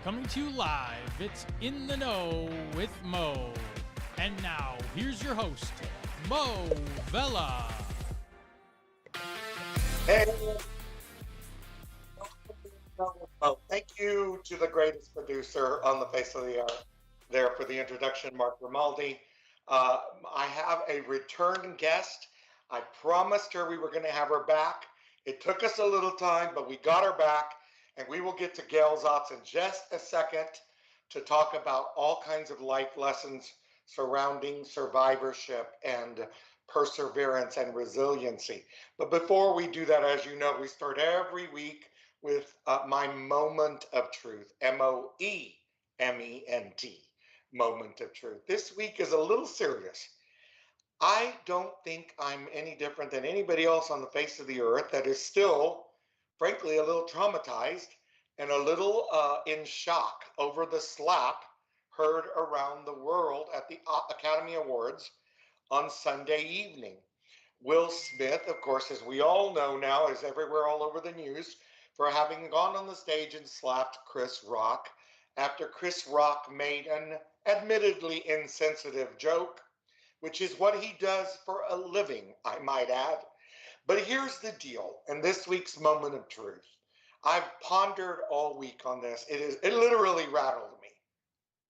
coming to you live. It's In the Know with Mo. And now, here's your host, Mo Vella. Hey, thank you to the greatest producer on the face of the earth there for the introduction, Mark Grimaldi. I have a return guest. I promised her we were going to have her back. It took us a little time, but we got her back, and we will get to Gail Zahtz in just a second to talk about all kinds of life lessons surrounding survivorship and perseverance and resiliency. But before we do that, as you know, we start every week with my moment of truth, Moement, moment of truth. This week is a little serious. I don't think I'm any different than anybody else on the face of the earth that is still, frankly, a little traumatized and a little in shock over the slap heard around the world at the Academy Awards on Sunday evening. Will Smith, of course, as we all know now, is everywhere all over the news for having gone on the stage and slapped Chris Rock after Chris Rock made an admittedly insensitive joke, which is what he does for a living, I might add. But here's the deal, and this week's moment of truth. I've pondered all week on this. It literally rattled me.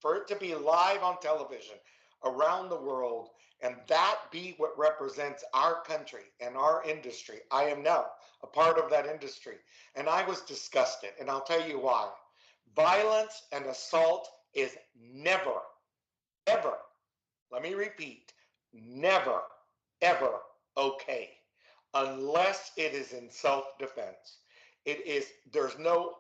For it to be live on television around the world and that be what represents our country and our industry. I am now a part of that industry, and I was disgusted, and I'll tell you why. Violence and assault is never, ever, let me repeat, never, ever okay unless it is in self-defense. There's no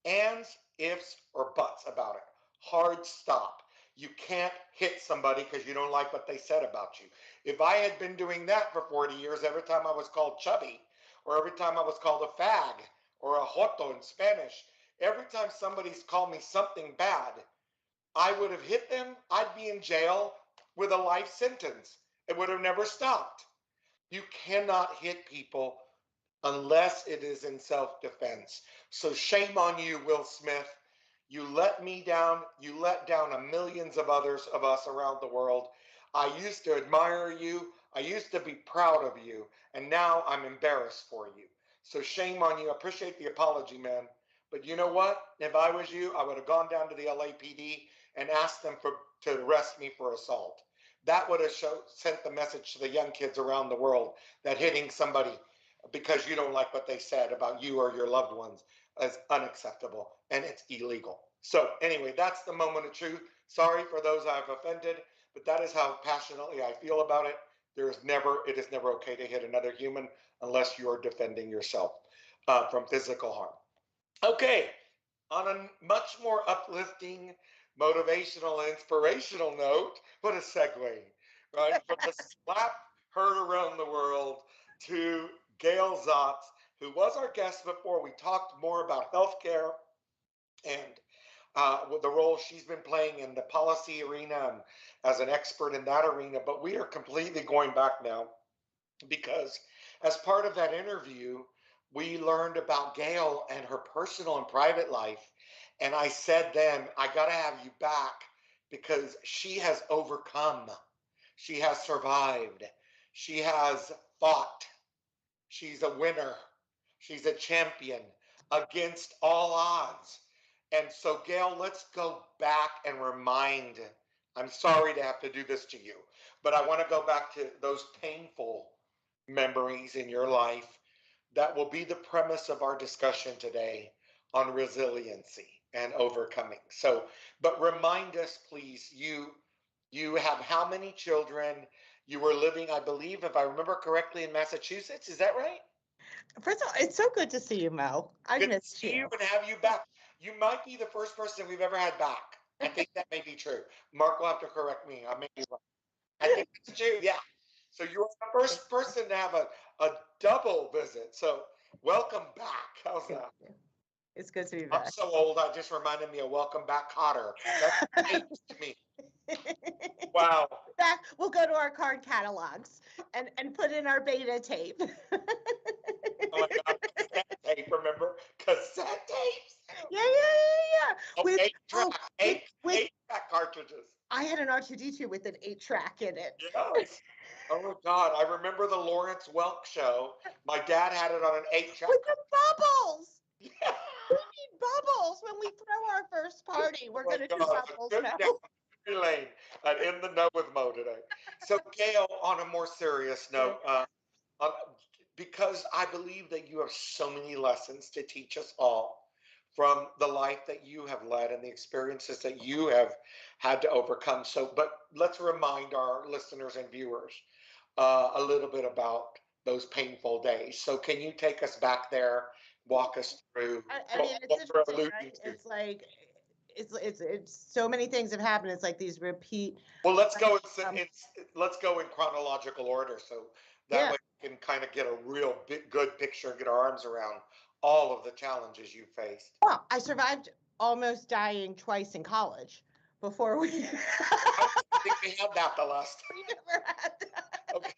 ands, ifs, or buts about it. Hard stop. You can't hit somebody because you don't like what they said about you. If I had been doing that for 40 years, every time I was called chubby, or every time I was called a fag, or a joto in Spanish, every time somebody's called me something bad, I would have hit them. I'd be in jail with a life sentence. It would have never stopped. You cannot hit people unless it is in self-defense. So shame on you, Will Smith. You let me down. You let down millions of others of us around the world. I used to admire you. I used to be proud of you. And now I'm embarrassed for you. So shame on you. I appreciate the apology, man. But you know what? If I was you, I would have gone down to the LAPD and asked them to arrest me for assault. That would have sent the message to the young kids around the world that hitting somebody because you don't like what they said about you or your loved ones is unacceptable and it's illegal. So anyway, that's the moment of truth. Sorry for those I've offended, but that is how passionately I feel about it. It is never okay to hit another human unless you're defending yourself from physical harm. Okay, on a much more uplifting, motivational, inspirational note, what a segue, right? From the slap heard around the world to Gail Zahtz, who was our guest before. We talked more about healthcare and with the role she's been playing in the policy arena and as an expert in that arena. But we are completely going back now because as part of that interview, we learned about Gail and her personal and private life. And I said then, I got to have you back because she has overcome. She has survived. She has fought. She's a winner. She's a champion against all odds. And so, Gail, let's go back and remind. I'm sorry to have to do this to you, but I want to go back to those painful memories in your life that will be the premise of our discussion today on resiliency and overcoming. So, but remind us, please, you have how many children? You were living, I believe, if I remember correctly, in Massachusetts. Is that right? First of all, it's so good to see you, Mo. I Good to missed see you. you and have you back. You might be the first person we've ever had back. I think that may be true. Mark will have to correct me. I may be wrong. I think it's true. Yeah. So you were the first person to have a double visit. So welcome back. How's that? It's good to be I'm back. so old. I just reminded me of Welcome Back Cotter. That's age to me. Wow. Back, we'll go to our card catalogs and put in our beta tape. Oh my God. Cassette tape, remember? Cassette tapes? Yeah. Oh, with, eight track, oh, with, eight track cartridges. I had an R2D2 with an 8-track in it. Yes. Oh my God, I remember the Lawrence Welk show. My dad had it on an 8-track. With the bubbles. Yeah. We need bubbles when we throw our first party. We're Oh my going to do God, bubbles good now. down memory lane at In the Know with Mo today. So Gail, on a more serious note, uh, because I believe that you have so many lessons to teach us all from the life that you have led and the experiences that you have had to overcome. So, but let's remind our listeners and viewers a little bit about those painful days. So, can you take us back there, walk us through I mean, what it's we're interesting, alluding right? to? It's like, it's so many things have happened. It's like these repeat. Well, let's go Um, let's go in chronological order, so that yeah. way we can kind of get a real big, good picture and get our arms around all of the challenges you faced. Well, I survived almost dying twice in college before we. I don't think we had that the last time. We never had that. Okay.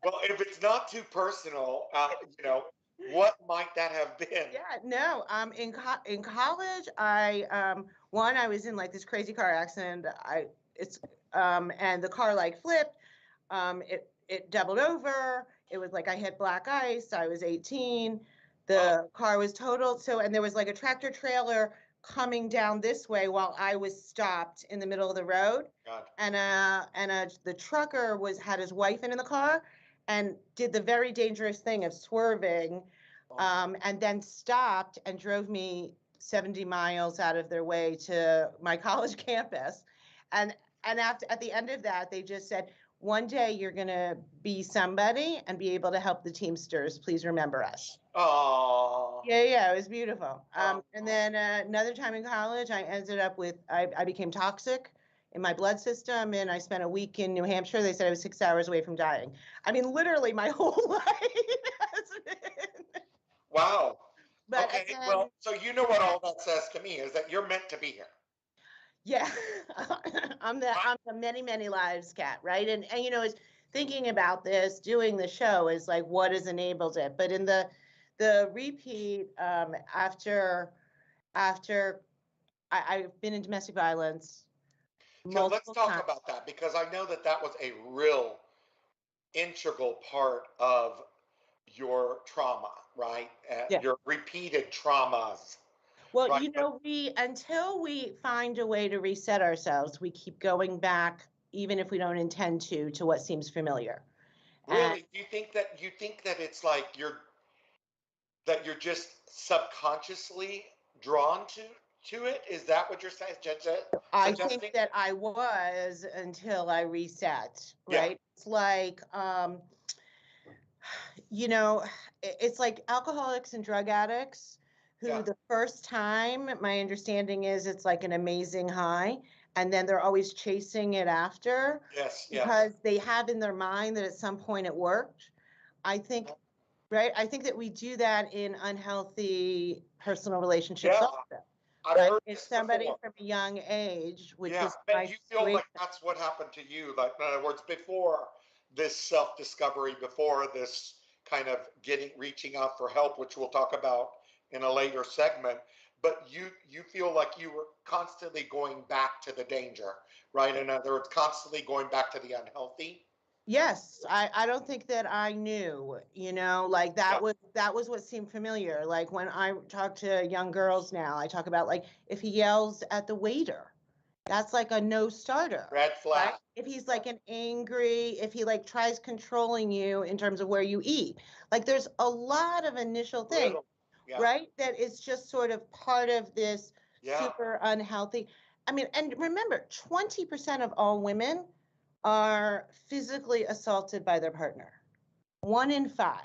Well, if it's not too personal, what might that have been? Yeah, no. In college, I was in like this crazy car accident. And the car like flipped. It doubled over. It was like I hit black ice. I was 18. The car was totaled. So, and there was like a tractor trailer coming down this way while I was stopped in the middle of the road. God. And the trucker had his wife in the car and did the very dangerous thing of swerving, and then stopped and drove me 70 miles out of their way to my college campus. And at the end of that, they just said, one day you're going to be somebody and be able to help the Teamsters. Please remember us. Oh. Yeah, it was beautiful. And then another time in college, I became toxic in my blood system, and I spent a week in New Hampshire. They said I was 6 hours away from dying. I mean, literally my whole life has been. Wow. But Okay, then, well, so you know what all that says to me is that you're meant to be here. yeah, I'm the many, many lives cat, right? And is thinking about this, doing the show is like what has enabled it. But in the repeat, after I've been in domestic violence So let's multiple talk times. about that because I know that that was a real integral part of your trauma, right? Yeah. Your repeated traumas. Well, Right. we until we find a way to reset ourselves, we keep going back, even if we don't intend to what seems familiar. Really, do you think that it's like you're just subconsciously drawn to it? Is that what you're saying? I Suggesting? think that I was until I reset, Yeah. right? It's like, it's like alcoholics and drug addicts who Yeah. the first time, my understanding is it's like an amazing high, and then they're always chasing it after Yes. Yeah. because they have in their mind that at some point it worked. I think, right? I think that we do that in unhealthy personal relationships Yeah. also. I've Right? heard It's this somebody before. from a young age, which Yeah, is and my you feel situation. like that's what happened to you. Like, in other words, before this self-discovery, before this kind of reaching out for help, which we'll talk about in a later segment. But you feel like you were constantly going back to the danger, right? In other words, constantly going back to the unhealthy. Yes, I don't think that I knew, like Yeah. that was what seemed familiar. Like when I talk to young girls now, I talk about like if he yells at the waiter, that's like a no starter. Red flag. Right? If he's like if he like tries controlling you in terms of where you eat, like there's a lot of initial things, Yeah. right? That is just sort of part of this Yeah. super unhealthy. I mean, and remember, 20% of all women are physically assaulted by their partner. 1 in 5,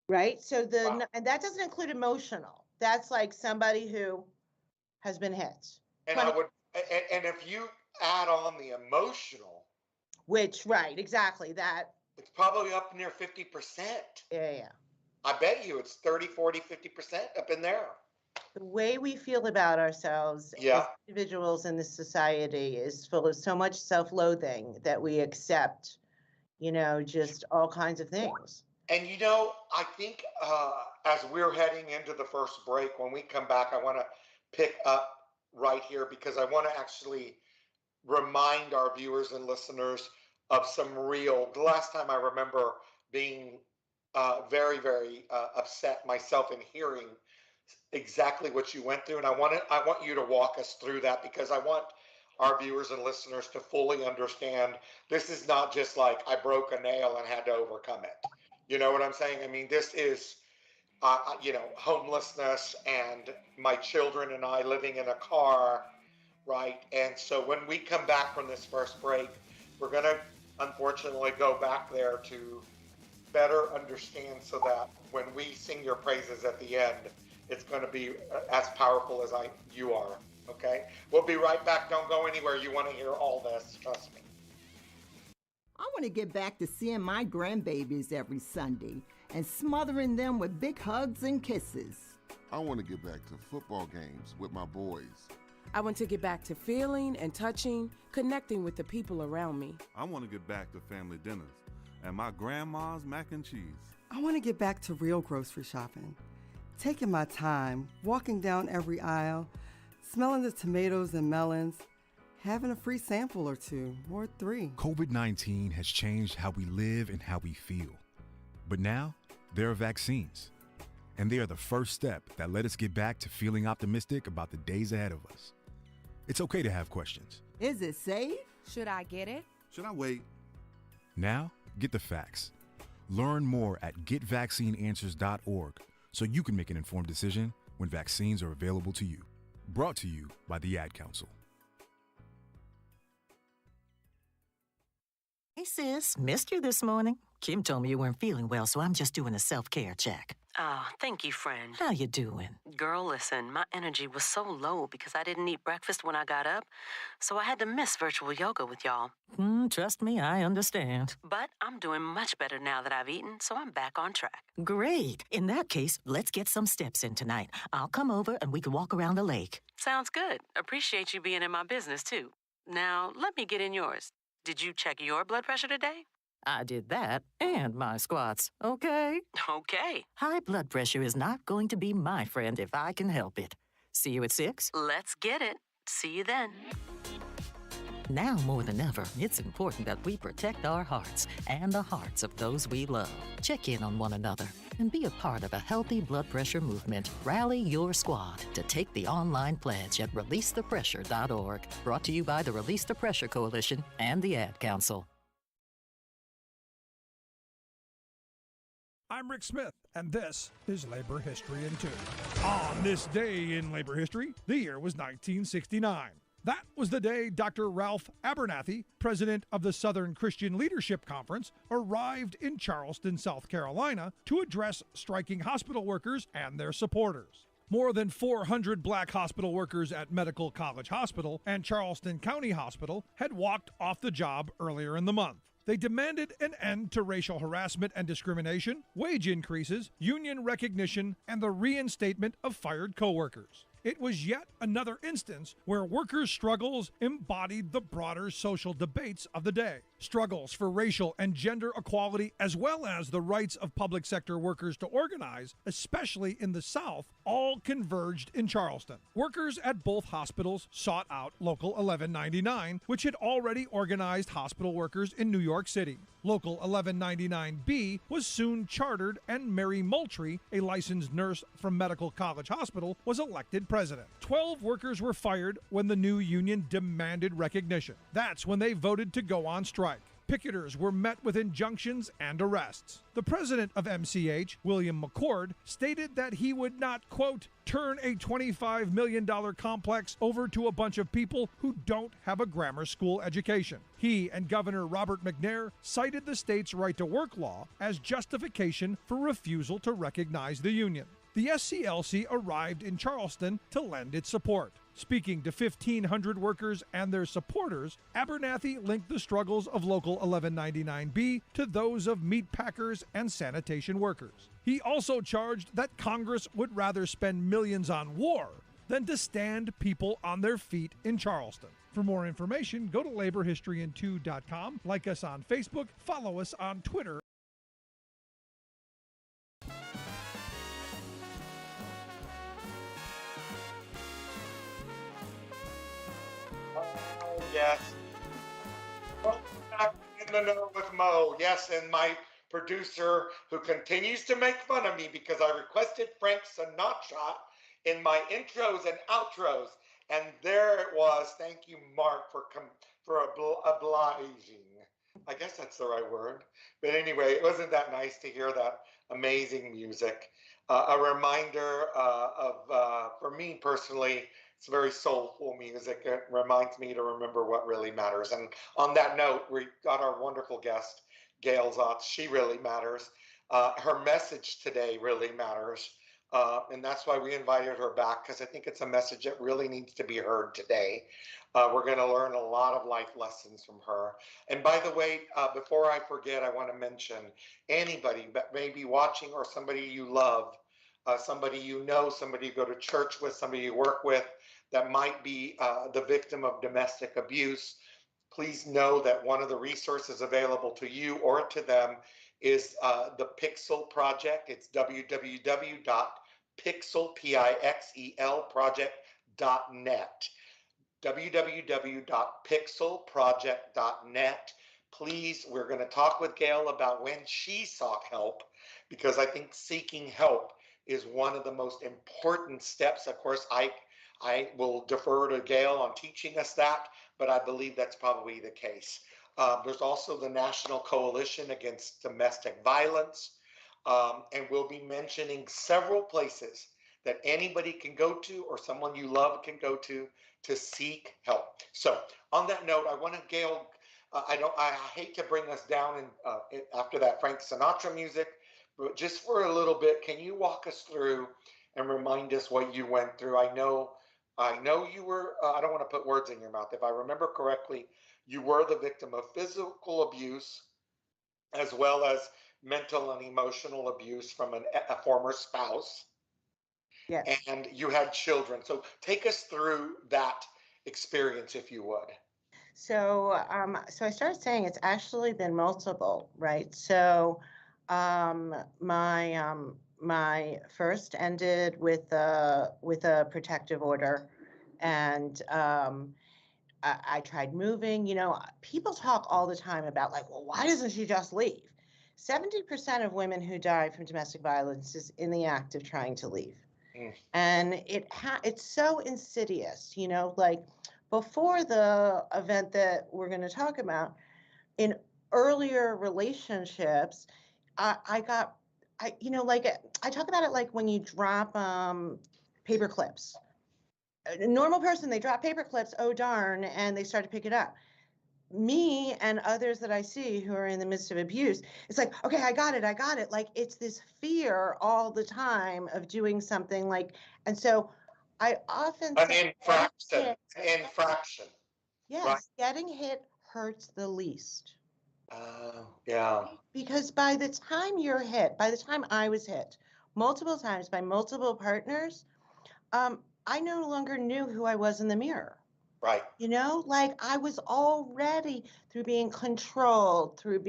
right? So Wow. and that doesn't include emotional. That's like somebody who has been hit. And and if you add on the emotional, which, right, exactly, that. it's probably up near 50%. Yeah. I bet you it's 30, 40, 50% up in there. The way we feel about ourselves as individuals in this society is full of so much self-loathing that we accept, just all kinds of things. And I think as we're heading into the first break, when we come back, I want to pick up right here because I want to actually remind our viewers and listeners of the last time I remember being very, very upset myself in hearing exactly what you went through. And I want you to walk us through that because I want our viewers and listeners to fully understand this is not just like I broke a nail and had to overcome it. You know what I'm saying? I mean, this is, homelessness and my children and I living in a car, right? And so when we come back from this first break, we're going to unfortunately go back there to better understand so that when we sing your praises at the end, it's going to be as powerful as you are. Okay? We'll be right back. Don't go anywhere. You want to hear all this. Trust me. I want to get back to seeing my grandbabies every Sunday and smothering them with big hugs and kisses. I want to get back to football games with my boys. I want to get back to feeling and touching, connecting with the people around me. I want to get back to family dinners and my grandma's mac and cheese. I want to get back to real grocery shopping, taking my time, walking down every aisle, smelling the tomatoes and melons, having a free sample or two, or 3. COVID-19 has changed how we live and how we feel. But now, there are vaccines. And they are the first step that let us get back to feeling optimistic about the days ahead of us. It's okay to have questions. Is it safe? Should I get it? Should I wait? Now, get the facts. Learn more at getvaccineanswers.org so you can make an informed decision when vaccines are available to you. Brought to you by the Ad Council. Hey sis, missed you this morning. Kim told me you weren't feeling well, so I'm just doing a self-care check. Oh, thank you, friend. How you doing? Girl, listen, my energy was so low because I didn't eat breakfast when I got up, so I had to miss virtual yoga with y'all. Trust me, I understand. But I'm doing much better now that I've eaten, so I'm back on track. Great. In that case, let's get some steps in tonight. I'll come over and we can walk around the lake. Sounds good. Appreciate you being in my business, too. Now, let me get in yours. Did you check your blood pressure today? I did that and my squats, okay? Okay. High blood pressure is not going to be my friend if I can help it. See you at 6? Let's get it. See you then. Now more than ever, it's important that we protect our hearts and the hearts of those we love. Check in on one another and be a part of a healthy blood pressure movement. Rally your squad to take the online pledge at releasethepressure.org. Brought to you by the Release the Pressure Coalition and the Ad Council. I'm Rick Smith, and this is Labor History in 2. On this day in labor history, the year was 1969. That was the day Dr. Ralph Abernathy, president of the Southern Christian Leadership Conference, arrived in Charleston, South Carolina, to address striking hospital workers and their supporters. More than 400 black hospital workers at Medical College Hospital and Charleston County Hospital had walked off the job earlier in the month. They demanded an end to racial harassment and discrimination, wage increases, union recognition, and the reinstatement of fired coworkers. It was yet another instance where workers' struggles embodied the broader social debates of the day. Struggles for racial and gender equality, as well as the rights of public sector workers to organize, especially in the South, all converged in Charleston. Workers at both hospitals sought out Local 1199, which had already organized hospital workers in New York City. Local 1199B was soon chartered, and Mary Moultrie, a licensed nurse from Medical College Hospital, was elected president. 12 workers were fired when the new union demanded recognition. That's when they voted to go on strike. Picketers were met with injunctions and arrests. The president of MCH, William McCord, stated that he would not, quote, turn a $25 million complex over to a bunch of people who don't have a grammar school education. He and Governor Robert McNair cited the state's right-to-work law as justification for refusal to recognize the union. The SCLC arrived in Charleston to lend its support. Speaking to 1,500 workers and their supporters, Abernathy linked the struggles of Local 1199B to those of meat packers and sanitation workers. He also charged that Congress would rather spend millions on war than to stand people on their feet in Charleston. For more information, go to laborhistoryin2.com, like us on Facebook, follow us on Twitter. Yes. Welcome back in the know with Mo. Yes, and my producer who continues to make fun of me because I requested Frank Sinatra in my intros and outros. And there it was. Thank you, Mark, for obliging. I guess that's the right word. But anyway, it wasn't that nice to hear that amazing music. A reminder for me personally, it's very soulful music. It reminds me to remember what really matters. And on that note, we got our wonderful guest, Gail Zahtz. She really matters. Her message today really matters. And that's why we invited her back, because I think it's a message that really needs to be heard today. We're going to learn a lot of life lessons from her. And by the way, before I forget, I want to mention anybody that may be watching or somebody you love, somebody you know, somebody you go to church with, somebody you work with that might be the victim of domestic abuse. Please know that one of the resources available to you or to them is the Pixel Project. It's www.pixelproject.net. www.pixelproject.net. Please, we're going to talk with Gail about when she sought help, because I think seeking help is one of the most important steps. Of course, I will defer to Gail on teaching us that, but I believe that's probably the case. There's also the National Coalition Against Domestic Violence, and we'll be mentioning several places that anybody can go to or someone you love can go to seek help. So on that note, I want to, Gail, I hate to bring us down after that Frank Sinatra music, but just for a little bit, can you walk us through and remind us what you went through? I know you were, I don't want to put words in your mouth. If I remember correctly, you were the victim of physical abuse as well as mental and emotional abuse from a former spouse. Yes. And you had children. So take us through that experience, if you would. So I started saying it's actually been multiple, right? So my first ended with a protective order, and I tried moving. You know, people talk all the time about like, well, why doesn't she just leave? 70% of women who die from domestic violence is in the act of trying to leave. And it's so insidious, you know, like before the event that we're going to talk about, in earlier relationships, I talk about it like when you drop paper clips. A normal person, they drop paper clips, oh darn, and they start to pick it up. Me and others that I see who are in the midst of abuse, it's like, okay, I got it. Like it's this fear all the time of doing something like, and so I often say an infraction. Yes, right? Getting hit hurts the least. Yeah. Because by the time you're hit, by the time I was hit multiple times by multiple partners, I no longer knew who I was in the mirror. Right. You know, like I was already through being controlled, through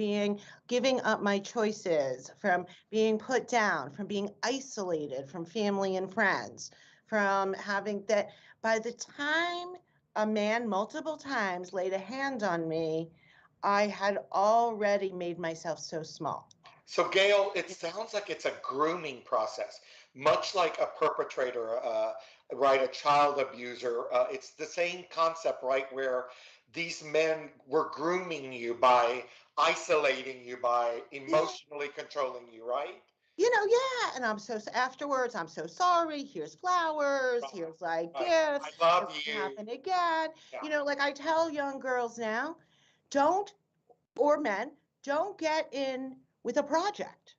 giving up my choices, from being put down, from being isolated from family and friends, from having that. By the time a man multiple times laid a hand on me, I had already made myself so small. So Gail, it sounds like it's a grooming process, much like a perpetrator, right? A child abuser. It's the same concept, right? Where these men were grooming you by isolating you, by emotionally controlling you, right? You know, yeah. And afterwards, I'm so sorry. Here's flowers. Here's like gifts. I love it you. Won't happen again. Yeah. You know, like I tell young girls now, or men, don't get in with a project.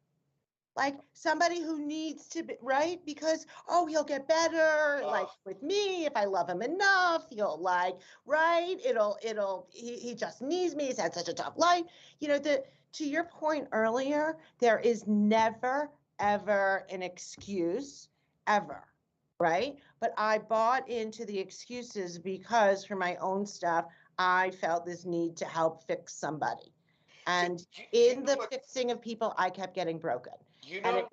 Like somebody who needs to be, right? Because, oh, he'll get better. Like with me, if I love him enough, he'll right? He just needs me. He's had such a tough life. You know, to your point earlier, there is never, ever an excuse, ever, right? But I bought into the excuses because for my own stuff, I felt this need to help fix somebody. And in the fixing of people, I kept getting broken. You know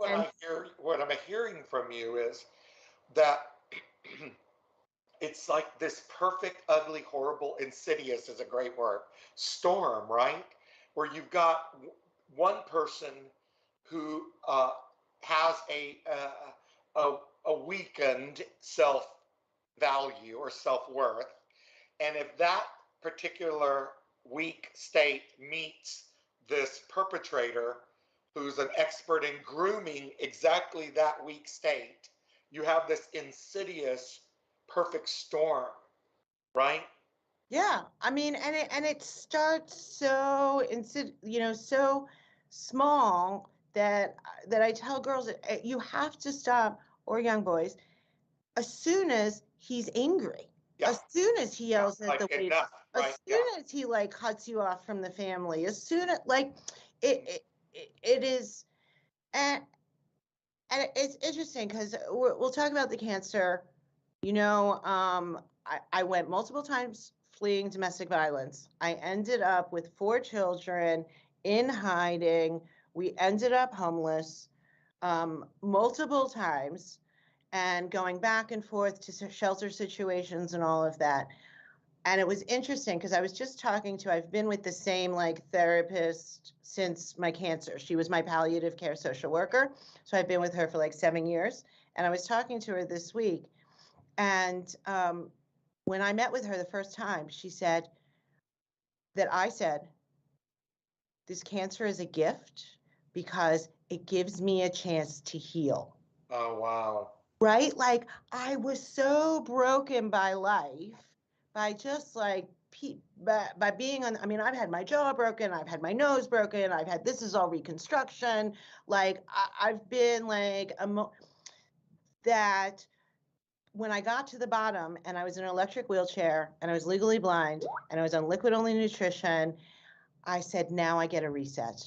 what I'm hearing from you is that it's like this perfect, ugly, horrible, insidious is a great word, storm, right? Where you've got one person who has a weakened self value or self worth, and if that particular weak state meets this perpetrator who's an expert in grooming exactly that weak state, you have this insidious perfect storm, right? Yeah, I mean, and it starts so so small that I tell girls you have to stop, or young boys, as soon as he's angry, as soon as he yells at the waiter, as soon as he like cuts you off from the family, as soon as like it is, and it's interesting because we'll talk about the cancer. I went multiple times fleeing domestic violence. I ended up with 4 children in hiding. We ended up homeless multiple times and going back and forth to shelter situations and all of that. And it was interesting because I was just I've been with the same therapist since my cancer. She was my palliative care social worker. So I've been with her for 7 years. And I was talking to her this week. And when I met with her the first time, she said that I said, this cancer is a gift because it gives me a chance to heal. Oh, wow. Right? Like I was so broken by life, by just by being on, I've had my jaw broken, I've had my nose broken, this is all reconstruction. I've been that when I got to the bottom and I was in an electric wheelchair and I was legally blind and I was on liquid only nutrition, I said, now I get a reset.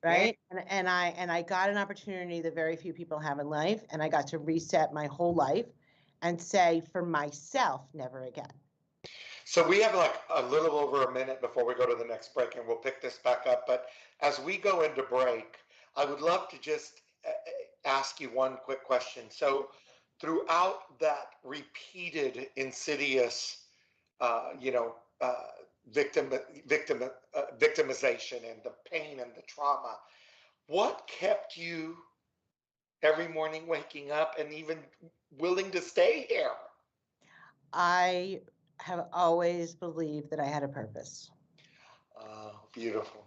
Right. And I got an opportunity that very few people have in life. And I got to reset my whole life and say for myself, never again. So we have a little over a minute before we go to the next break, and we'll pick this back up. But as we go into break, I would love to just ask you one quick question. So throughout that repeated insidious, victimization and the pain and the trauma, what kept you every morning waking up and even willing to stay here? I have always believed that I had a purpose. Beautiful.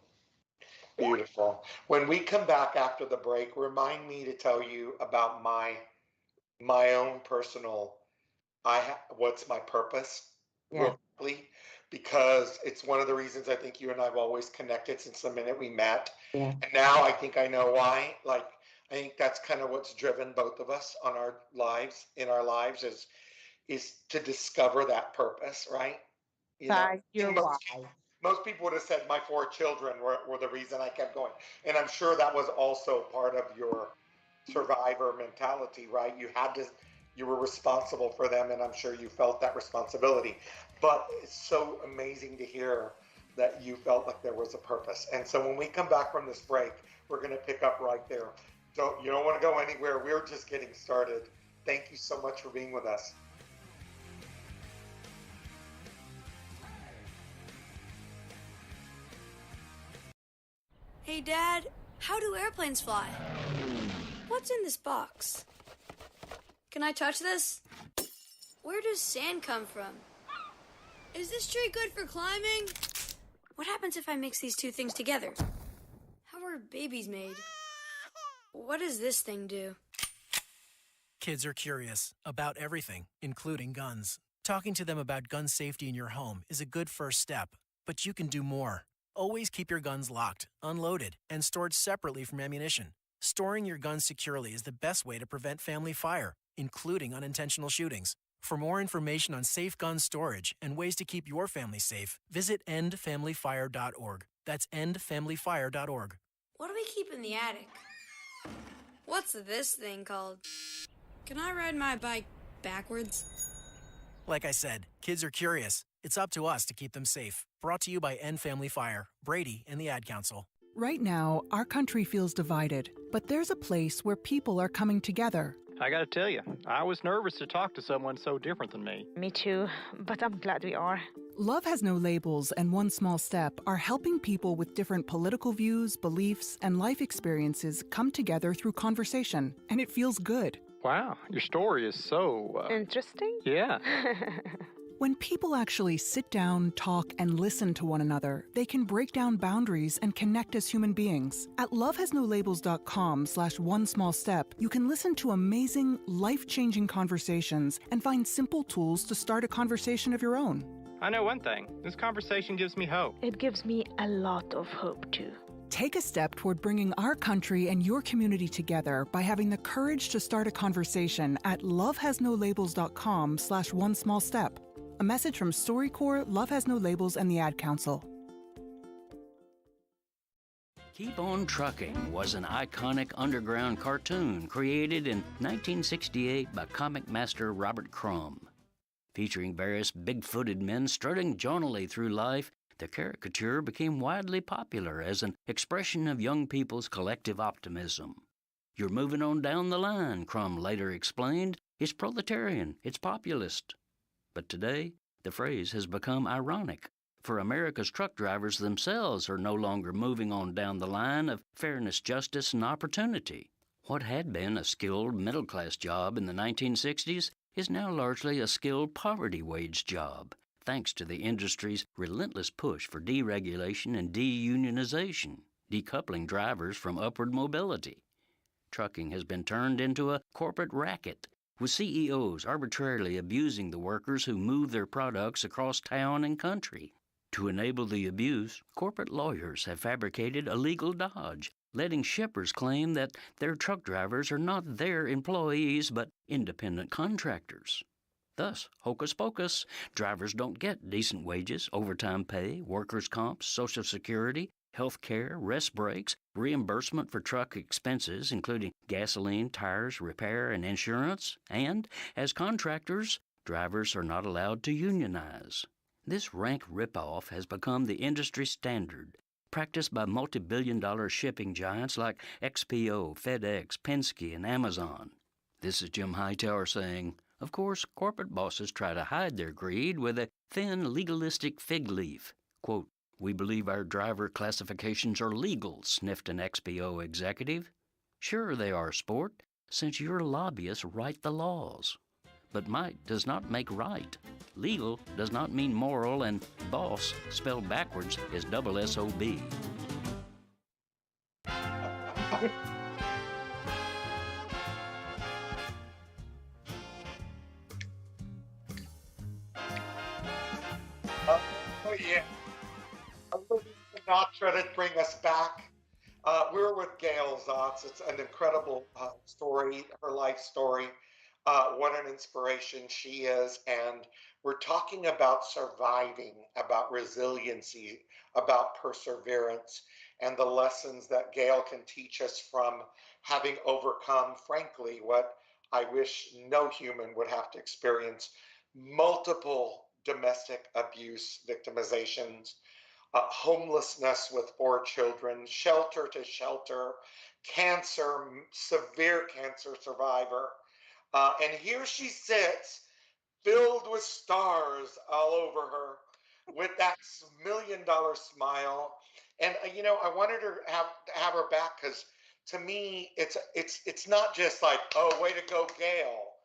Beautiful. When we come back after the break, remind me to tell you about my own personal, what's my purpose, real quickly, because it's one of the reasons I think you and I have always connected since the minute we met. Yeah. And now I think I know why. I think that's kind of what's driven both of us in our lives is to discover that purpose, right? Most people would have said my 4 children were the reason I kept going. And I'm sure that was also part of your survivor mentality, right? You were responsible for them, and I'm sure you felt that responsibility. But it's so amazing to hear that you felt like there was a purpose. And so when we come back from this break, we're going to pick up right there. You don't want to go anywhere. We're just getting started. Thank you so much for being with us. Hey, Dad, how do airplanes fly? What's in this box? Can I touch this? Where does sand come from? Is this tree good for climbing? What happens if I mix these two things together? How are babies made? What does this thing do? Kids are curious about everything, including guns. Talking to them about gun safety in your home is a good first step, but you can do more. Always keep your guns locked, unloaded, and stored separately from ammunition. Storing your guns securely is the best way to prevent family fire, including unintentional shootings. For more information on safe gun storage and ways to keep your family safe, visit endfamilyfire.org. That's endfamilyfire.org. What do we keep in the attic? What's this thing called? Can I ride my bike backwards? Like I said, kids are curious. It's up to us to keep them safe. Brought to you by End Family Fire, Brady, and the Ad Council. Right now, our country feels divided, but there's a place where people are coming together. I gotta tell you, I was nervous to talk to someone so different than me. Me too, but I'm glad we are. Love Has No Labels and One Small Step are helping people with different political views, beliefs, and life experiences come together through conversation, and it feels good. Wow, your story is so... Interesting? Yeah. When people actually sit down, talk, and listen to one another, they can break down boundaries and connect as human beings. At lovehasnolabels.com/onesmallstep, you can listen to amazing, life-changing conversations and find simple tools to start a conversation of your own. I know one thing. This conversation gives me hope. It gives me a lot of hope, too. Take a step toward bringing our country and your community together by having the courage to start a conversation at lovehasnolabels.com/onesmallstep. A message from StoryCorps, Love Has No Labels, and the Ad Council. Keep On Trucking was an iconic underground cartoon created in 1968 by comic master Robert Crumb. Featuring various big-footed men strutting jauntily through life, the caricature became widely popular as an expression of young people's collective optimism. "You're moving on down the line," Crumb later explained. "It's proletarian, it's populist." But today, the phrase has become ironic, for America's truck drivers themselves are no longer moving on down the line of fairness, justice, and opportunity. What had been a skilled middle-class job in the 1960s is now largely a skilled poverty wage job, thanks to the industry's relentless push for deregulation and deunionization, decoupling drivers from upward mobility. Trucking has been turned into a corporate racket, with CEOs arbitrarily abusing the workers who move their products across town and country. To enable the abuse, corporate lawyers have fabricated a legal dodge, letting shippers claim that their truck drivers are not their employees but independent contractors. Thus, hocus pocus, drivers don't get decent wages, overtime pay, workers' comp, Social Security, health care, rest breaks, reimbursement for truck expenses, including gasoline, tires, repair, and insurance, and, as contractors, drivers are not allowed to unionize. This rank ripoff has become the industry standard, practiced by multi-billion-dollar shipping giants like XPO, FedEx, Penske, and Amazon. This is Jim Hightower saying, of course, corporate bosses try to hide their greed with a thin, legalistic fig leaf. Quote, "We believe our driver classifications are legal," sniffed an XPO executive. Sure they are, sport, since your lobbyists write the laws. But might does not make right. Legal does not mean moral, and boss, spelled backwards, is double S-O-B. Yeah. A little Sinatra to bring us back. We're with Gail Zahtz. It's an incredible story, her life story. What an inspiration she is. And we're talking about surviving, about resiliency, about perseverance, and the lessons that Gail can teach us from having overcome, frankly, what I wish no human would have to experience: multiple domestic abuse victimizations, homelessness with 4 children, shelter to shelter, cancer, severe cancer survivor. And here she sits, filled with stars all over her, with that $1,000,000 smile. And I wanted her to have her back because, to me, it's not just like, oh, way to go, Gail.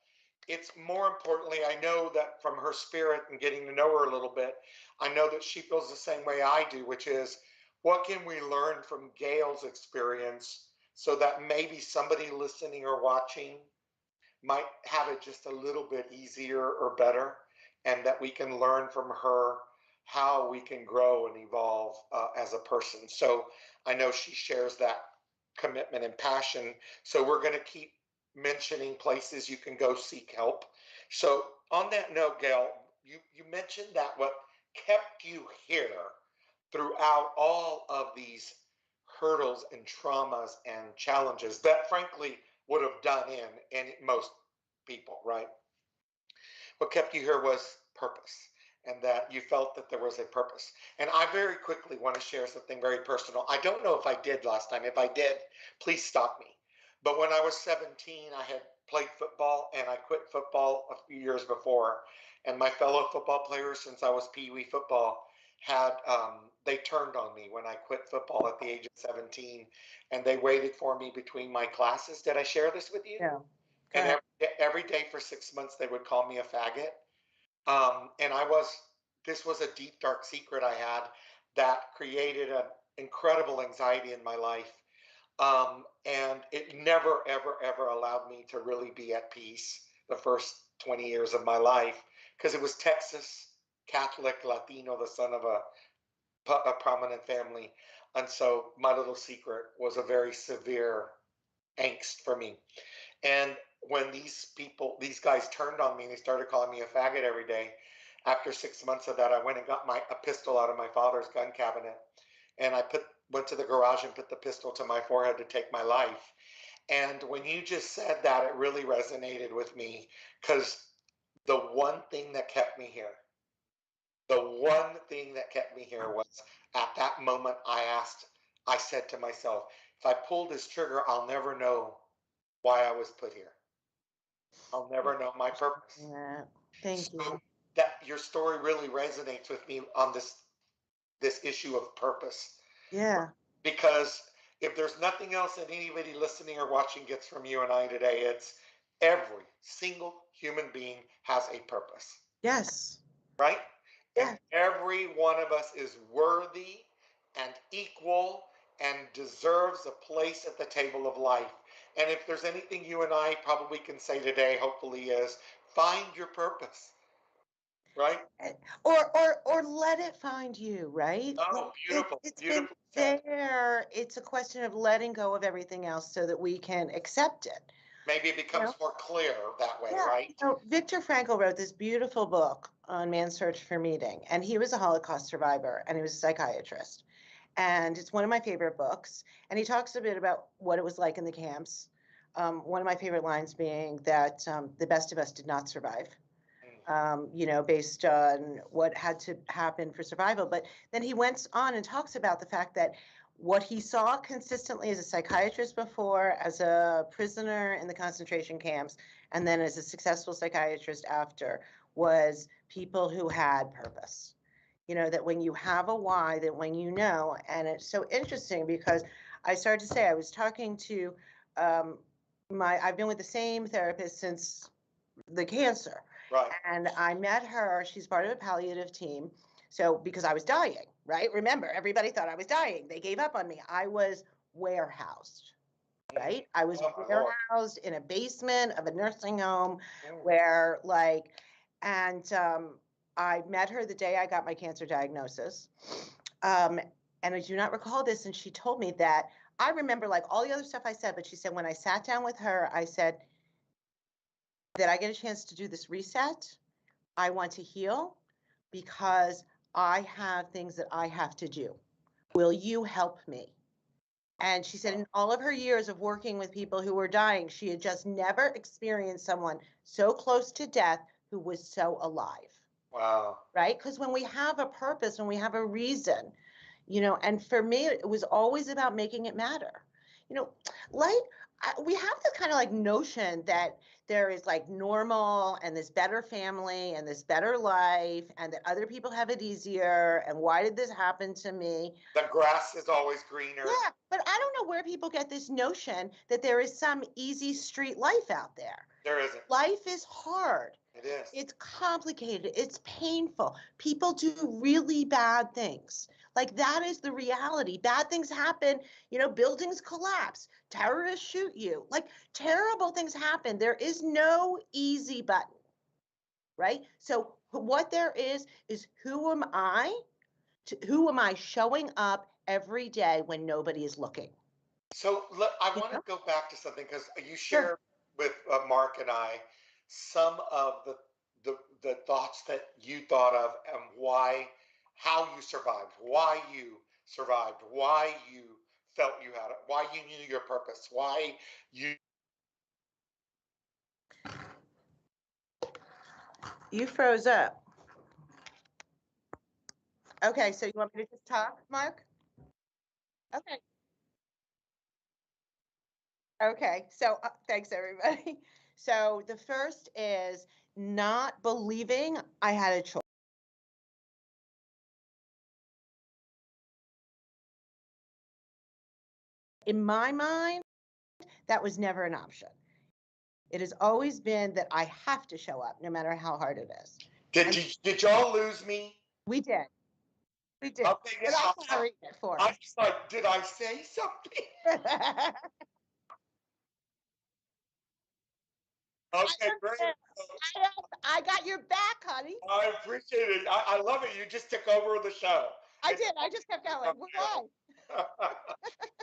It's more importantly, I know that from her spirit and getting to know her a little bit, I know that she feels the same way I do, which is, what can we learn from Gail's experience so that maybe somebody listening or watching might have it just a little bit easier or better, and that we can learn from her how we can grow and evolve as a person. So I know she shares that commitment and passion. So we're going to keep mentioning places you can go seek help. So on that note, Gail, you mentioned that what kept you here throughout all of these hurdles and traumas and challenges that frankly would have done in most people, right? What kept you here was purpose, and that you felt that there was a purpose. And I very quickly want to share something very personal. I don't know if I did last time. If I did, please stop me. But when I was 17, I had played football, and I quit football a few years before. And my fellow football players, since I was Pee Wee football, had they turned on me when I quit football at the age of 17, and they waited for me between my classes. Did I share this with you? Yeah. And every day for 6 months, they would call me a faggot. And this was a deep, dark secret I had that created an incredible anxiety in my life. And it never, ever, ever allowed me to really be at peace the first 20 years of my life, because it was Texas, Catholic, Latino, the son of a prominent family. And so my little secret was a very severe angst for me. And when these guys turned on me and they started calling me a faggot every day, after 6 months of that, I went and got a pistol out of my father's gun cabinet, and I went to the garage and put the pistol to my forehead to take my life. And when you just said that, it really resonated with me, because the one thing that kept me here, was at that moment I said to myself, if I pull this trigger, I'll never know why I was put here. I'll never know my purpose. Yeah. Thank you. That your story really resonates with me on this issue of purpose. Yeah. Because if there's nothing else that anybody listening or watching gets from you and I today, it's every single human being has a purpose. Yes. Right? Yeah. And every one of us is worthy and equal and deserves a place at the table of life. And if there's anything you and I probably can say today, hopefully, is find your purpose. Right? Or let it find you, right? Oh, beautiful. It's beautiful. been there. It's a question of letting go of everything else so that we can accept it. Maybe it becomes more clear that way, right? Viktor Frankl wrote this beautiful book on Man's Search for Meaning, and he was a Holocaust survivor, and he was a psychiatrist. And it's one of my favorite books. And he talks a bit about what it was like in the camps. One of my favorite lines being that the best of us did not survive. Based on what had to happen for survival. But then he went on and talks about the fact that what he saw consistently as a psychiatrist before, as a prisoner in the concentration camps, and then as a successful psychiatrist after, was people who had purpose. That when you have a why, that when and it's so interesting because I started to say, I was talking to I've been with the same therapist since the cancer. Right. And I met her. She's part of a palliative team. So because I was dying, right? Remember, everybody thought I was dying. They gave up on me. I was warehoused, right? I was warehoused in a basement of a nursing home where I met her the day I got my cancer diagnosis. And I do not recall this. And she told me that I remember all the other stuff I said, but she said, when I sat down with her, I said, that I get a chance to do this reset. I want to heal because I have things that I have to do. Will you help me? And she said in all of her years of working with people who were dying, she had just never experienced someone so close to death who was so alive. Wow. Right? Because when we have a purpose, when we have a reason, and for me, it was always about making it matter. We have this kind of notion that there is normal and this better family and this better life and that other people have it easier. And why did this happen to me? The grass is always greener. Yeah, but I don't know where people get this notion that there is some easy street life out there. There isn't. Life is hard. It is. It's complicated. It's painful. People do really bad things. That is the reality. Bad things happen. Buildings collapse. Terrorists shoot you. Terrible things happen. There is no easy button, right? So what there is who am I? Who am I showing up every day when nobody is looking? So I want to go back to something because you shared with Mark and I some of the thoughts that you thought of and how you survived, why you survived, why you felt you had it, why you knew your purpose, why you. You froze up. Okay, so you want me to just talk, Mark? Okay. Okay, so thanks everybody. So the first is not believing I had a choice. In my mind, that was never an option. It has always been that I have to show up no matter how hard it is. Did y'all lose me? We did. We did. Okay, But I'll carry it for I us. was like, did I say something? Okay, great. I got your back, honey. I appreciate it. I love it. You just took over the show. I did. I just kept going. Why?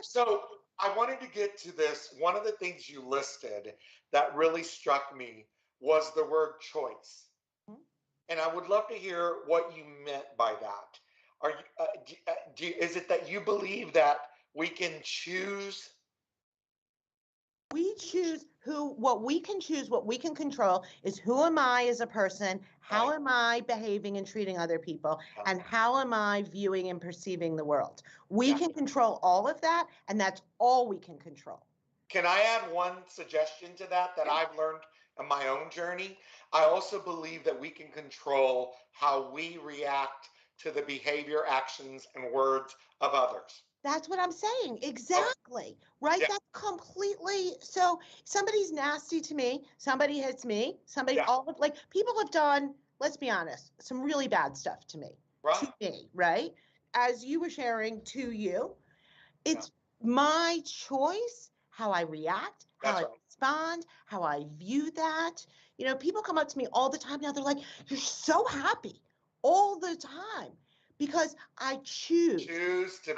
So I wanted to get to this. One of the things you listed that really struck me was the word choice. And I would love to hear what you meant by that. Are you, is it that you believe that we can choose? We choose what we can choose, what we can control is who am I as a person? How am I behaving and treating other people? And how am I viewing and perceiving the world? We can control all of that, and that's all we can control. Can I add one suggestion to that I've learned in my own journey? I also believe that we can control how we react to the behavior, actions, and words of others. That's what I'm saying. Exactly. Right? Yeah. That's completely. So somebody's nasty to me. Somebody hits me. Somebody, people have done, let's be honest, some really bad stuff to me. Right. To me, right? As you were sharing to you, it's my choice how I react, how I respond, how I view that. You know, people come up to me all the time now. They're like, you're so happy all the time. Because I choose to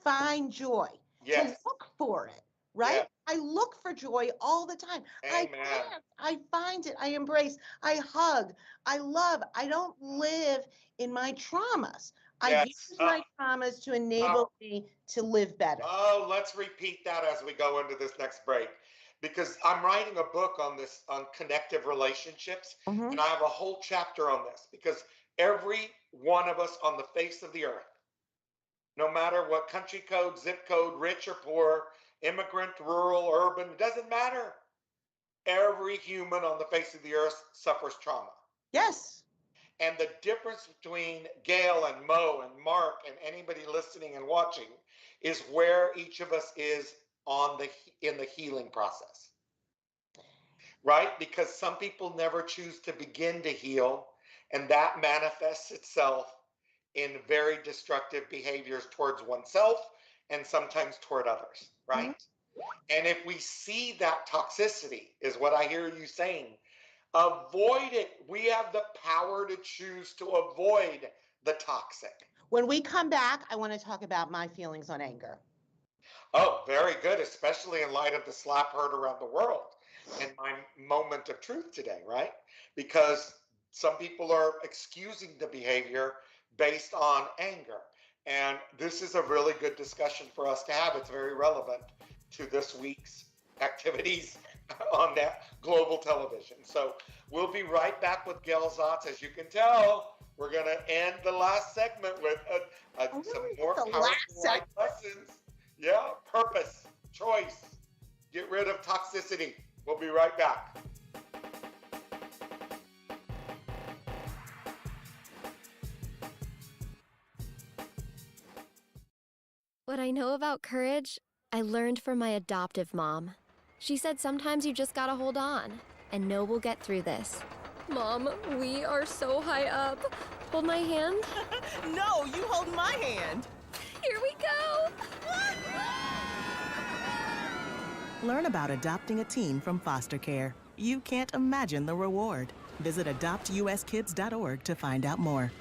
find joy, to look for it, right? Yes. I look for joy all the time. Amen. I find it, I embrace, I hug, I love. I don't live in my traumas. I use my traumas to enable me to live better. Oh, let's repeat that as we go into this next break. Because I'm writing a book on this, on connective relationships, and I have a whole chapter on this, because every one of us on the face of the earth, no matter what country code, zip code, rich or poor, immigrant, rural, urban, it doesn't matter. Every human on the face of the earth suffers trauma. Yes. And the difference between Gail and Mo and Mark and anybody listening and watching is where each of us is in the healing process. Right? Because some people never choose to begin to heal, and that manifests itself in very destructive behaviors towards oneself and sometimes toward others, right? And if we see that toxicity, is what I hear you saying, avoid it. We have the power to choose to avoid the toxic. When we come back, I want to talk about my feelings on anger. Oh, very good, especially in light of the slap heard around the world and my moment of truth today, right? Because some people are excusing the behavior based on anger. And this is a really good discussion for us to have. It's very relevant to this week's activities on that global television. So we'll be right back with Gail Zahtz. As you can tell, we're going to end the last segment with some more powerful life lessons. Yeah, purpose, choice, get rid of toxicity. We'll be right back. What I know about courage, I learned from my adoptive mom. She said sometimes you just gotta hold on and know we'll get through this. Mom, we are so high up. Hold my hand. No, you hold my hand. Here we go. Learn about adopting a teen from foster care. You can't imagine the reward. Visit adoptuskids.org to find out more.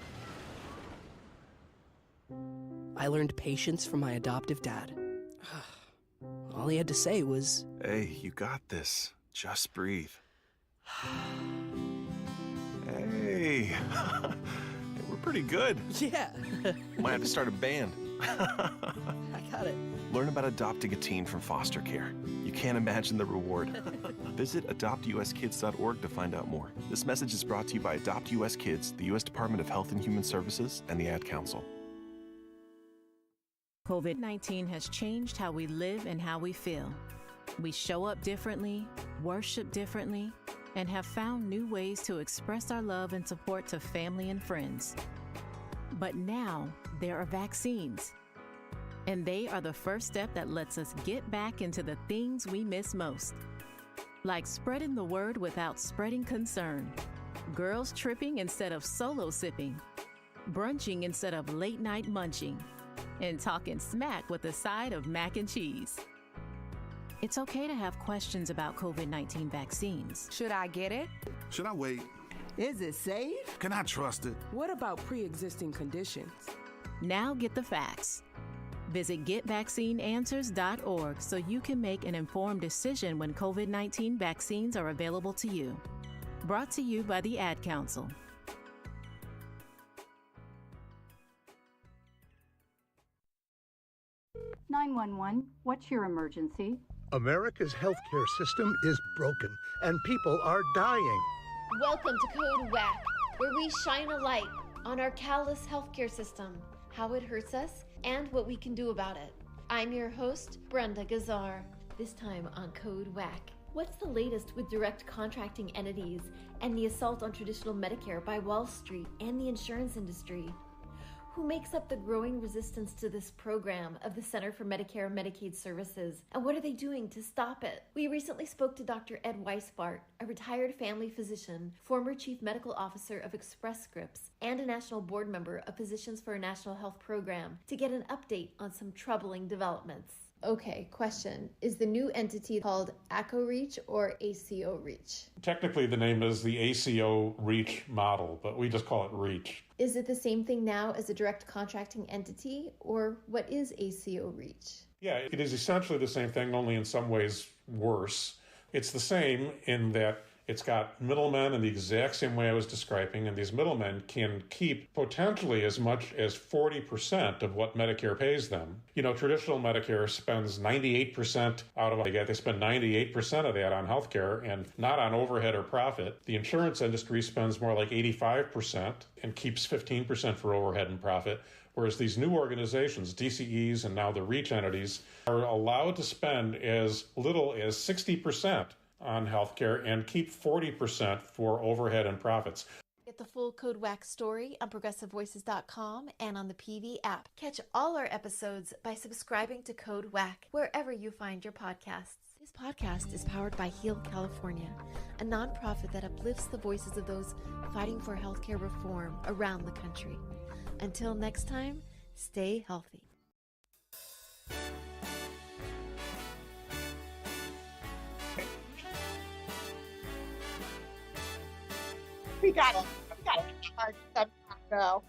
I learned patience from my adoptive dad. All he had to say was, "Hey, you got this. Just breathe." Hey, we're pretty good. Yeah. Might have to start a band. I got it. Learn about adopting a teen from foster care. You can't imagine the reward. Visit adoptuskids.org to find out more. This message is brought to you by Adopt US Kids, the U.S. Department of Health and Human Services, and the Ad Council. COVID-19 has changed how we live and how we feel. We show up differently, worship differently, and have found new ways to express our love and support to family and friends. But now there are vaccines, and they are the first step that lets us get back into the things we miss most, like spreading the word without spreading concern, girls tripping instead of solo sipping, brunching instead of late night munching, and talking smack with a side of mac and cheese. It's okay to have questions about COVID-19 vaccines. Should I get it? Should I wait? Is it safe? Can I trust it? What about pre-existing conditions? Now get the facts. Visit getvaccineanswers.org so you can make an informed decision when COVID-19 vaccines are available to you. Brought to you by the Ad Council. "911, what's your emergency?" America's healthcare system is broken, and people are dying. Welcome to Code WAC, where we shine a light on our callous healthcare system, how it hurts us, and what we can do about it. I'm your host, Brenda Gazar, this time on Code WAC. What's the latest with direct contracting entities and the assault on traditional Medicare by Wall Street and the insurance industry? Who makes up the growing resistance to this program of the Center for Medicare and Medicaid Services, and what are they doing to stop it? We recently spoke to Dr. Ed Weisbart, a retired family physician, former chief medical officer of Express Scripts, and a national board member of Physicians for a National Health Program, to get an update on some troubling developments. Okay, question. Is the new entity called ACO REACH or ACO REACH? Technically, the name is the ACO REACH model, but we just call it REACH. Is it the same thing now as a direct contracting entity, or what is ACO REACH? Yeah, it is essentially the same thing, only in some ways worse. It's the same in that it's got middlemen in the exact same way I was describing, and these middlemen can keep potentially as much as 40% of what Medicare pays them. You know, traditional Medicare spends 98% out of what they get. They spend 98% of that on healthcare and not on overhead or profit. The insurance industry spends more like 85% and keeps 15% for overhead and profit. Whereas these new organizations, DCEs and now the REACH entities, are allowed to spend as little as 60% on healthcare and keep 40% for overhead and profits. Get the full Code WAC story on ProgressiveVoices.com and on the PV app. Catch all our episodes by subscribing to Code WAC wherever you find your podcasts. This podcast is powered by Heal California, a nonprofit that uplifts the voices of those fighting for healthcare reform around the country. Until next time, stay healthy. We got it. Go.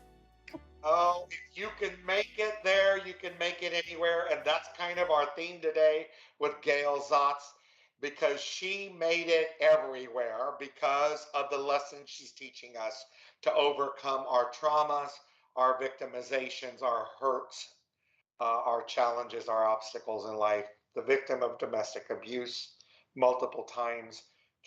Oh, if you can make it there, you can make it anywhere. And that's kind of our theme today with Gail Zahtz, because she made it everywhere because of the lessons she's teaching us to overcome our traumas, our victimizations, our hurts, our challenges, our obstacles in life. The victim of domestic abuse multiple times,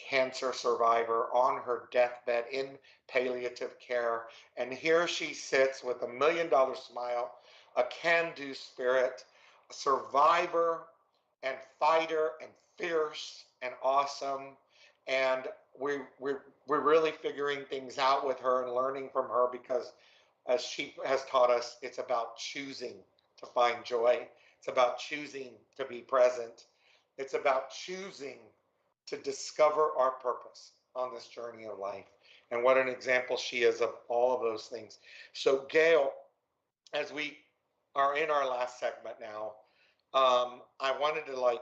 cancer survivor on her deathbed in palliative care. And here she sits with $1 million smile, a can-do spirit, a survivor and fighter and fierce and awesome. And we're really figuring things out with her and learning from her, because as she has taught us, it's about choosing to find joy. It's about choosing to be present. It's about choosing to discover our purpose on this journey of life. And what an example she is of all of those things. So Gail, as we are in our last segment now, I wanted to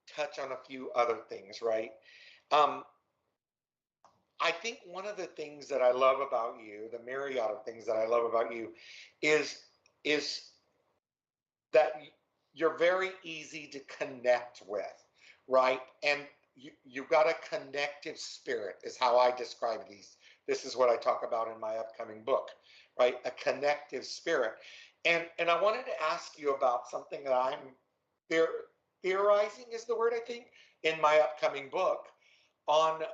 touch on a few other things, right? I think one of the things that I love about you, the myriad of things that I love about you, is that you're very easy to connect with, right? And you've got a connective spirit, is how I describe these. This is what I talk about in my upcoming book, right? A connective spirit. And I wanted to ask you about something that I'm theorizing is the word, I think, in my upcoming book, on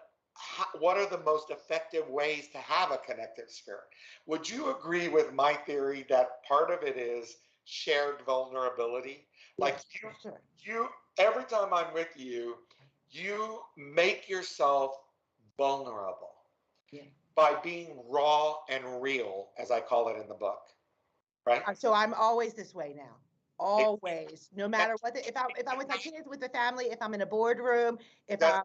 what are the most effective ways to have a connective spirit. Would you agree with my theory that part of it is shared vulnerability? Like every time I'm with you, you make yourself vulnerable by being raw and real, as I call it in the book, right? So I'm always this way now. Always, no matter what. If I'm with my kids, with the family, if I'm in a boardroom, if I'm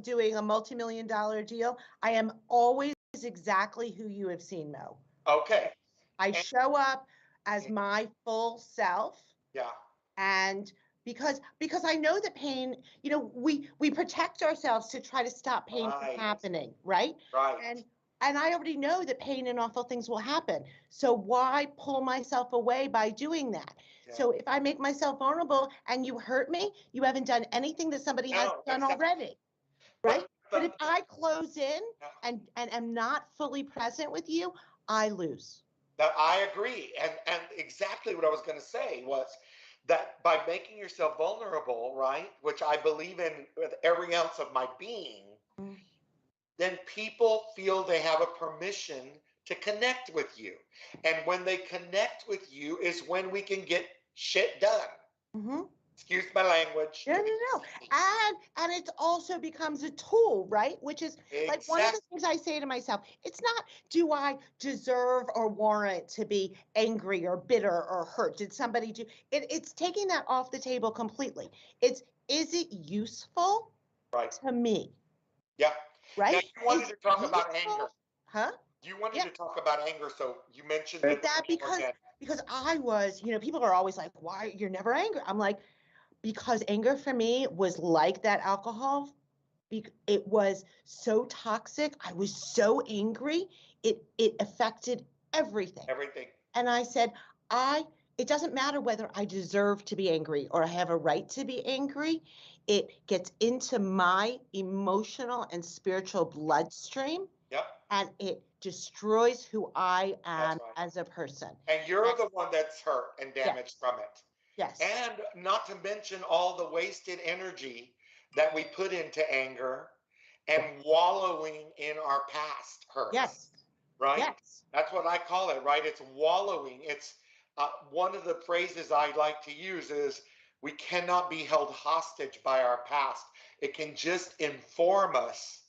doing a multi-million-dollar deal, I am always exactly who you have seen, Mo. Okay. I show up as my full self. Yeah. And because I know that pain, we protect ourselves to try to stop pain from happening, right? Right. And I already know that pain and awful things will happen. So why pull myself away by doing that? Yeah. So if I make myself vulnerable and you hurt me, you haven't done anything that somebody hasn't done already, right? But if I close in and am not fully present with you, I lose. That I agree. And exactly what I was going to say was that by making yourself vulnerable, right, which I believe in with every ounce of my being, then people feel they have a permission to connect with you. And when they connect with you is when we can get shit done. Mm-hmm. Excuse my language. No. And it also becomes a tool, right? Which is like one of the things I say to myself. It's not, do I deserve or warrant to be angry or bitter or hurt? Did somebody do it? It's taking that off the table completely. Is it useful to me? Yeah. Right? Now you wanted to talk about anger. Huh? You wanted to talk about anger, so you mentioned that because I was, people are always like, why you're never angry? I'm like, because anger for me was like that alcohol. It was so toxic. I was so angry. It affected everything. Everything. And I said, it doesn't matter whether I deserve to be angry or I have a right to be angry. It gets into my emotional and spiritual bloodstream. Yep. And it destroys who I am as a person. And you're the one that's hurt and damaged from it. Yes. And not to mention all the wasted energy that we put into anger and wallowing in our past hurts. Yes. Right? Yes. That's what I call it, right? It's wallowing. It's one of the phrases I like to use is we cannot be held hostage by our past. It can just inform us,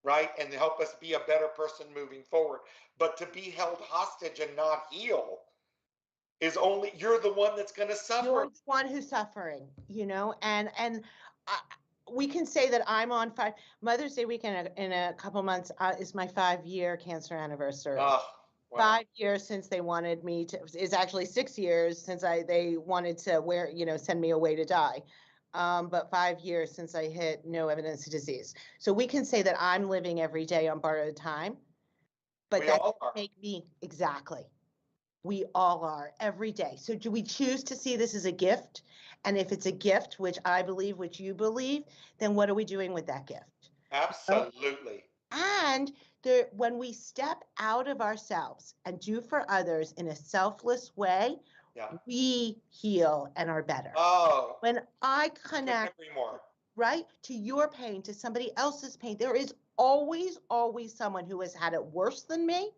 right? And help us be a better person moving forward. But to be held hostage and not heal is only, you're the one that's going to suffer. You're the one who's suffering, and we can say that I'm on Mother's Day weekend in a couple months is my 5-year cancer anniversary. Oh, wow. 5 years since they wanted me to, is actually 6 years since they wanted to send me away to die. But 5 years since I hit no evidence of disease. So we can say that I'm living every day on borrowed time, but that doesn't make me exactly. We all are every day. So do we choose to see this as a gift? And if it's a gift, which I believe, which you believe, then what are we doing with that gift? Absolutely. And when we step out of ourselves and do for others in a selfless way, we heal and are better. Oh. When I connect, right, to your pain, to somebody else's pain, there is always someone who has had it worse than me.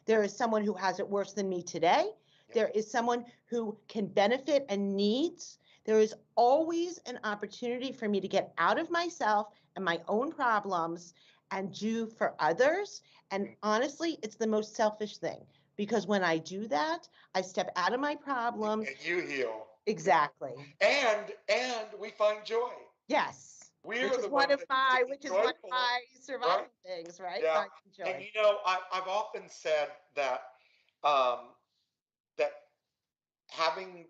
There is someone who has it worse than me today. There is someone who can benefit and needs. There is always an opportunity for me to get out of myself and my own problems and do for others. And honestly, it's the most selfish thing because when I do that, I step out of my problems. And you heal. Exactly. And we find joy. Yes. Which is one of my survival things, right? Yeah. And I've often said that that having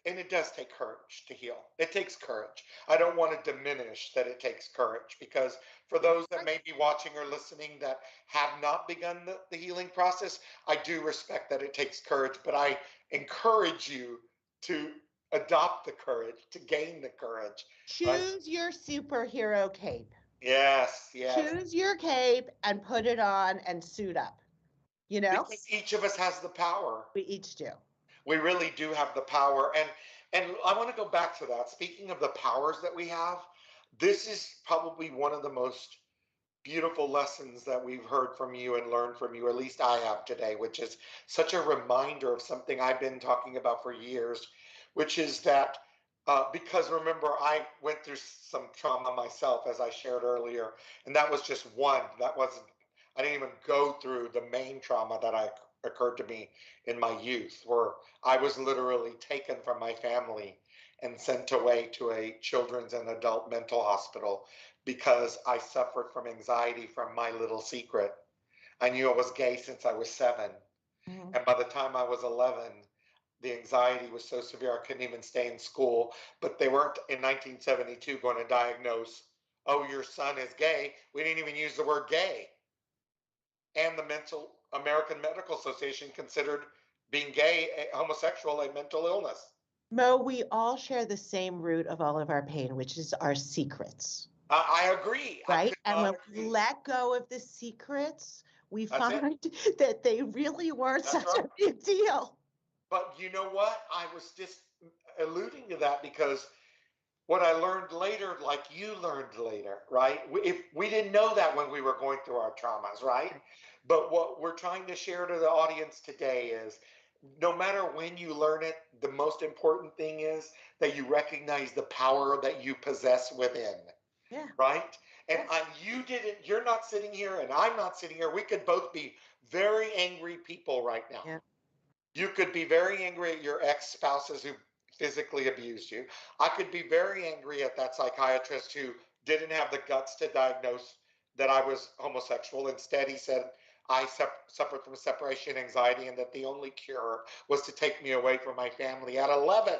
and it does take courage to heal. It takes courage. I don't want to diminish that it takes courage because for those that may be watching or listening that have not begun the healing process, I do respect that it takes courage, but I encourage you to adopt the courage, to gain the courage. Choose your superhero cape. Yes. Choose your cape and put it on and suit up. Because each of us has the power. We each do. We really do have the power. And I want to go back to that. Speaking of the powers that we have, this is probably one of the most beautiful lessons that we've heard from you and learned from you, at least I have today, which is such a reminder of something I've been talking about for years, which is that Because remember, I went through some trauma myself, as I shared earlier, and that was just one. That wasn't. I didn't even go through the main trauma that occurred to me in my youth, where I was literally taken from my family and sent away to a children's and adult mental hospital because I suffered from anxiety from my little secret. I knew I was gay since I was 7, and by the time I was 11, the anxiety was so severe I couldn't even stay in school. But they weren't in 1972 going to diagnose, oh, your son is gay. We didn't even use the word gay. And the American Medical Association considered being gay, homosexual, a mental illness. Mo, we all share the same root of all of our pain, which is our secrets. I agree. Right? And when we let go of the secrets, we find that they really weren't such a big deal. But you know what? I was just alluding to that because what I learned later, like you learned later, right? If we didn't know that when we were going through our traumas, right? But what we're trying to share to the audience today is no matter when you learn it, the most important thing is that you recognize the power that you possess within. Yeah. Right? And you're not sitting here and I'm not sitting here. We could both be very angry people right now. Yeah. You could be very angry at your ex-spouses who physically abused you. I could be very angry at that psychiatrist who didn't have the guts to diagnose that I was homosexual. Instead, he said I suffered from separation anxiety and that the only cure was to take me away from my family at 11.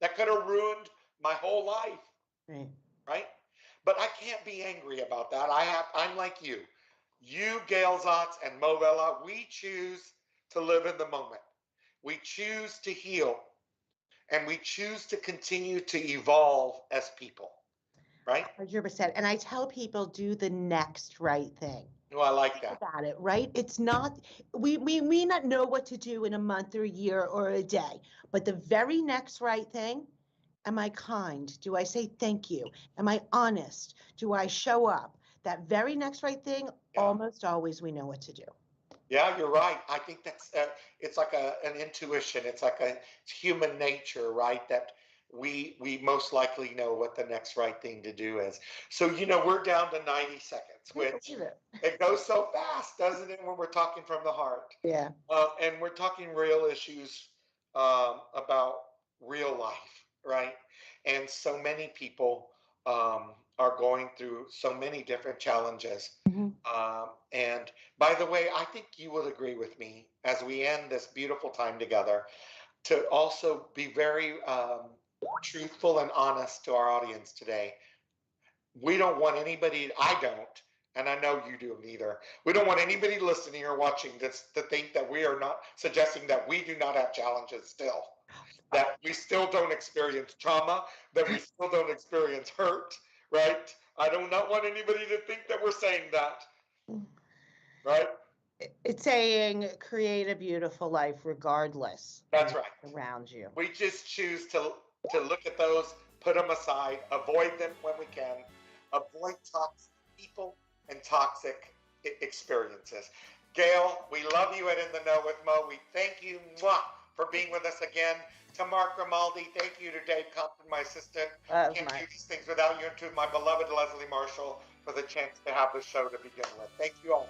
That could have ruined my whole life. Right? But I can't be angry about that. I'm like you. You, Gail Zahtz, and Mo-ment, we choose to live in the moment. We choose to heal. And we choose to continue to evolve as people. Right? 100%. And I tell people, do the next right thing. Oh, I like that. About it, right? It's not, we may not know what to do in a month or a year or a day, but the very next right thing, am I kind? Do I say thank you? Am I honest? Do I show up? That very next right thing, almost always we know what to do. Yeah, you're right. I think that's it's like an intuition. It's like it's human nature, right? That we most likely know what the next right thing to do is. So, we're down to 90 seconds, which it goes so fast, doesn't it, when we're talking from the heart? Yeah. And we're talking real issues about real life, right? And so many people are going through so many different challenges. And by the way, I think you will agree with me as we end this beautiful time together to also be very truthful and honest to our audience today. We don't want anybody, I don't, and I know you do neither. We don't want anybody listening or watching this to think that we are not suggesting that we do not have challenges still, that we still don't experience trauma, that we still don't experience hurt, right? I do not want anybody to think that we're saying that, right? It's saying create a beautiful life regardless. That's right. Around you. We just choose to look at those, put them aside, avoid them when we can, avoid toxic people and toxic experiences. Gail, we love you at In the Know with Mo. We thank you for being with us again. To Mark Grimaldi, thank you to Dave Compton, my assistant. Can't do these things without you, and to my beloved Leslie Marshall for the chance to have the show to begin with. Thank you all.